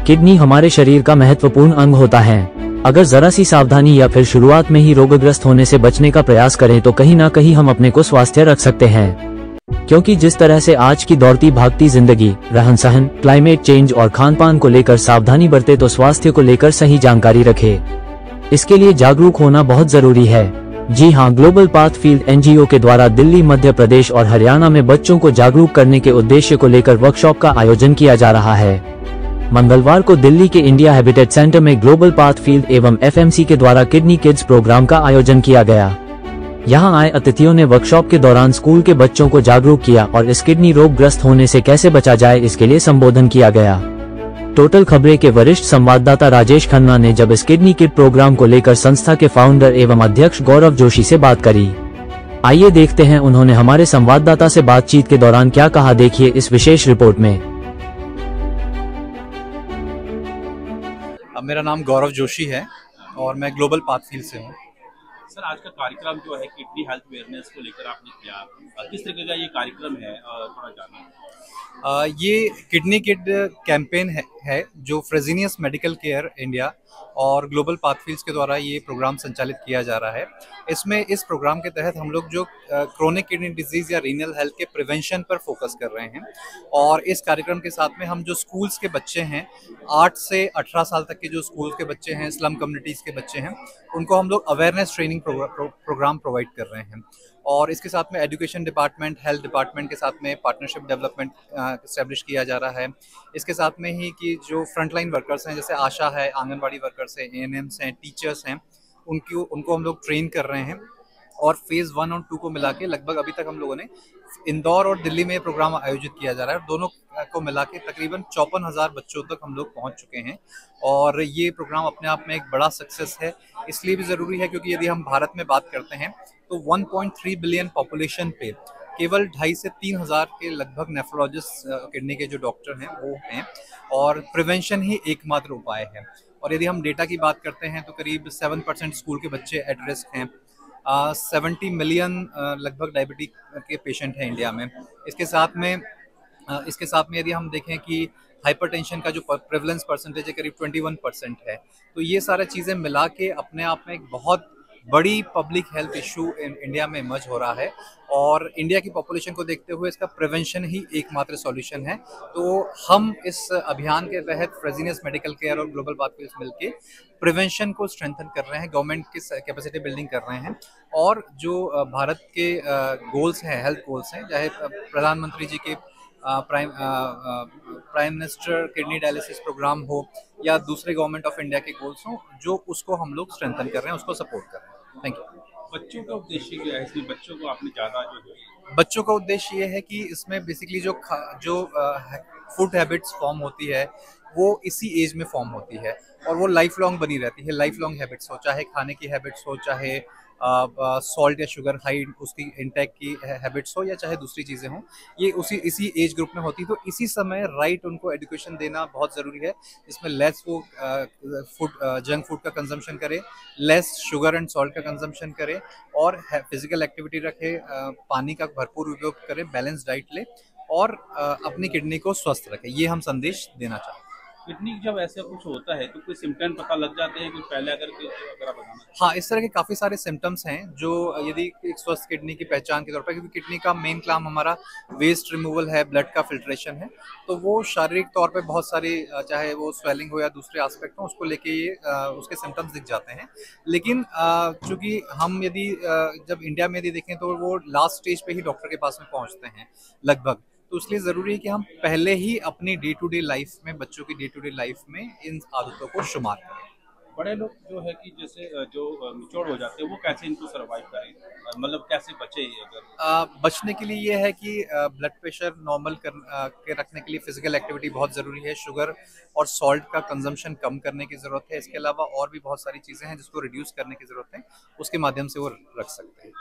Kidney हमारे शरीर का महत्वपूर्ण अंग होता है। अगर जरा सी सावधानी या फिर शुरुआत में ही रोगग्रस्त होने से बचने का प्रयास करें तो कहीं ना कहीं हम अपने को स्वस्थ रख सकते हैं। क्योंकि जिस तरह से आज की दौड़ती भागती जिंदगी, रहन सहन, क्लाइमेट चेंज और खान पान को लेकर सावधानी बरते तो स्वास्थ्य को लेकर सही जानकारी रखे। इसके लिए जागरूक होना बहुत जरूरी है। जी हाँ, ग्लोबल पाथ फील्ड एनजीओ के द्वारा दिल्ली, मध्य प्रदेश और हरियाणा में बच्चों को जागरूक करने के उद्देश्य को लेकर वर्कशॉप का आयोजन किया जा रहा है। मंगलवार को दिल्ली के इंडिया हैबिटेट सेंटर में ग्लोबल पाथ फील्ड एवं एफएमसी के द्वारा किडनी किड्स प्रोग्राम का आयोजन किया गया। यहां आए अतिथियों ने वर्कशॉप के दौरान स्कूल के बच्चों को जागरूक किया और इस किडनी रोग ग्रस्त होने से कैसे बचा जाए इसके लिए संबोधन किया गया। टोटल खबरें के वरिष्ठ संवाददाता राजेश खन्ना ने जब इस किडनी किट प्रोग्राम को लेकर संस्था के फाउंडर एवं अध्यक्ष गौरव जोशी से बात करी। आइए देखते हैं उन्होंने हमारे संवाददाता से बातचीत के दौरान क्या कहा, देखिए इस विशेष रिपोर्ट में। मेरा नाम गौरव जोशी है और मैं ग्लोबल पाथ फील्ड से हूँ। सर, आज का कार्यक्रम जो है किडनी हेल्थ अवेयरनेस को लेकर आपने किया, किस तरीके का ये कार्यक्रम है, थोड़ा जानना। ये किडनी किड कैंपेन है जो फ्रेजिनियस मेडिकल केयर इंडिया और ग्लोबल पाथ फील्ड्स के द्वारा ये प्रोग्राम संचालित किया जा रहा है। इसमें इस प्रोग्राम के तहत हम लोग जो क्रोनिक किडनी डिजीज़ या रीनल हेल्थ के प्रिवेंशन पर फोकस कर रहे हैं और इस कार्यक्रम के साथ में हम जो स्कूल्स के बच्चे हैं, 8 से 18 साल तक के जो स्कूल के बच्चे हैं, स्लम कम्युनिटीज़ के बच्चे हैं, उनको हम लोग अवेयरनेस ट्रेनिंग प्रोग्राम प्रोवाइड कर रहे हैं। और इसके साथ में एजुकेशन डिपार्टमेंट, हेल्थ डिपार्टमेंट के साथ में पार्टनरशिप डेवलपमेंट इस्टेब्लिश किया जा रहा है। इसके साथ में ही कि जो फ्रंटलाइन वर्कर्स हैं, जैसे आशा है, आंगनबाड़ी वर्कर्स हैं, एएनएम्स हैं, टीचर्स हैं, उनको हम लोग ट्रेन कर रहे हैं। और फेज़ 1 और 2 को मिला के लगभग अभी तक हम लोगों ने इंदौर और दिल्ली में ये प्रोग्राम आयोजित किया जा रहा है। दोनों को मिला के तकरीबन 54,000 बच्चों तक हम लोग पहुंच चुके हैं और ये प्रोग्राम अपने आप में एक बड़ा सक्सेस है। इसलिए भी ज़रूरी है क्योंकि यदि हम भारत में बात करते हैं तो 1.3 बिलियन पॉपुलेशन पे केवल 2,500 से 3,000 के लगभग नेफ्रोलॉजिस्ट किडनी के जो डॉक्टर हैं वो हैं और प्रिवेंशन ही एकमात्र उपाय है। और यदि हम डेटा की बात करते हैं तो करीब 7% स्कूल के बच्चे एट रिस्क हैं। 70 मिलियन लगभग डायबिटीज के पेशेंट हैं इंडिया में। इसके साथ में यदि हम देखें कि हाइपरटेंशन का जो प्रेवलेंस परसेंटेज है करीब 21% है। तो ये सारी चीज़ें मिला के अपने आप में एक बहुत बड़ी पब्लिक हेल्थ इशू इंडिया में इमर्ज हो रहा है और इंडिया की पॉपुलेशन को देखते हुए इसका प्रिवेंशन ही एकमात्र सॉल्यूशन है। तो हम इस अभियान के तहत फ्रेजिनियस मेडिकल केयर और ग्लोबल पाथ फील्ड्स मिलके प्रिवेंशन को स्ट्रेंथन कर रहे हैं, गवर्नमेंट की कैपेसिटी बिल्डिंग कर रहे हैं और जो भारत के गोल्स हैं, हेल्थ गोल्स हैं, चाहे प्रधानमंत्री जी के prime minister kidney dialysis programme हो या दूसरे गवर्नमेंट ऑफ इंडिया के गोल्स हो, जो उसको हम लोग स्ट्रेंथन कर रहे हैं, उसको सपोर्ट कर रहे हैं। Thank you. बच्चों का उद्देश्य क्या है इसमें? बच्चों को आपने ज़्यादा जो है, बच्चों का उद्देश्य ये है कि इसमें बेसिकली जो फूड हैबिट्स फॉर्म होती है वो इसी एज में फॉर्म होती है और वो लाइफ लॉन्ग बनी रहती है। लाइफ लॉन्ग हैबिट्स हो, चाहे खाने की हैबिट्स हो, चाहे सॉल्ट या शुगर हाई उसकी इंटेक की हैबिट्स हो या चाहे दूसरी चीज़ें हों, ये इसी एज ग्रुप में होती है। तो इसी समय राइट उनको एजुकेशन देना बहुत ज़रूरी है, जिसमें लेस वो जंक फूड का कंजम्पशन करे, लेस शुगर एंड सॉल्ट का कंजम्पशन करे और फिजिकल एक्टिविटी रखे, पानी का भरपूर उपयोग करे, बैलेंस डाइट ले और अपनी किडनी को स्वस्थ रखे। ये हम संदेश देना चाहते हैं। किडनी जब ऐसा कुछ होता है तो कोई सिम्टम पता लग जाते हैं कि पहले अगर आप बताना। हाँ, इस तरह के काफ़ी सारे सिम्टम्स हैं जो यदि एक स्वस्थ किडनी की पहचान के तौर पर, क्योंकि किडनी का मेन काम हमारा वेस्ट रिमूवल है, ब्लड का फिल्ट्रेशन है, तो वो शारीरिक तौर पे बहुत सारी, चाहे वो स्वेलिंग हो या दूसरे एस्पेक्ट हो, उसको लेके ये उसके सिम्टम्स दिख जाते हैं। लेकिन चूँकि हम यदि जब इंडिया में यदि देखें तो वो लास्ट स्टेज पे ही डॉक्टर के पास में पहुँचते हैं लगभग, तो इसलिए ज़रूरी है कि हम पहले ही अपनी डे टू डे लाइफ में, बच्चों की डे टू डे लाइफ में इन आदतों को शुमार करें। बड़े लोग जो है कि जैसे जो मिच्योर हो जाते हैं वो कैसे इनको सर्वाइव करें, मतलब कैसे बचे? अगर बचने के लिए ये है कि ब्लड प्रेशर नॉर्मल के रखने के लिए फिजिकल एक्टिविटी बहुत ज़रूरी है, शुगर और सॉल्ट का कंजम्पशन कम करने की ज़रूरत है। इसके अलावा और भी बहुत सारी चीज़ें हैं जिसको रिड्यूस करने की ज़रूरत है, उसके माध्यम से वो रख सकते हैं।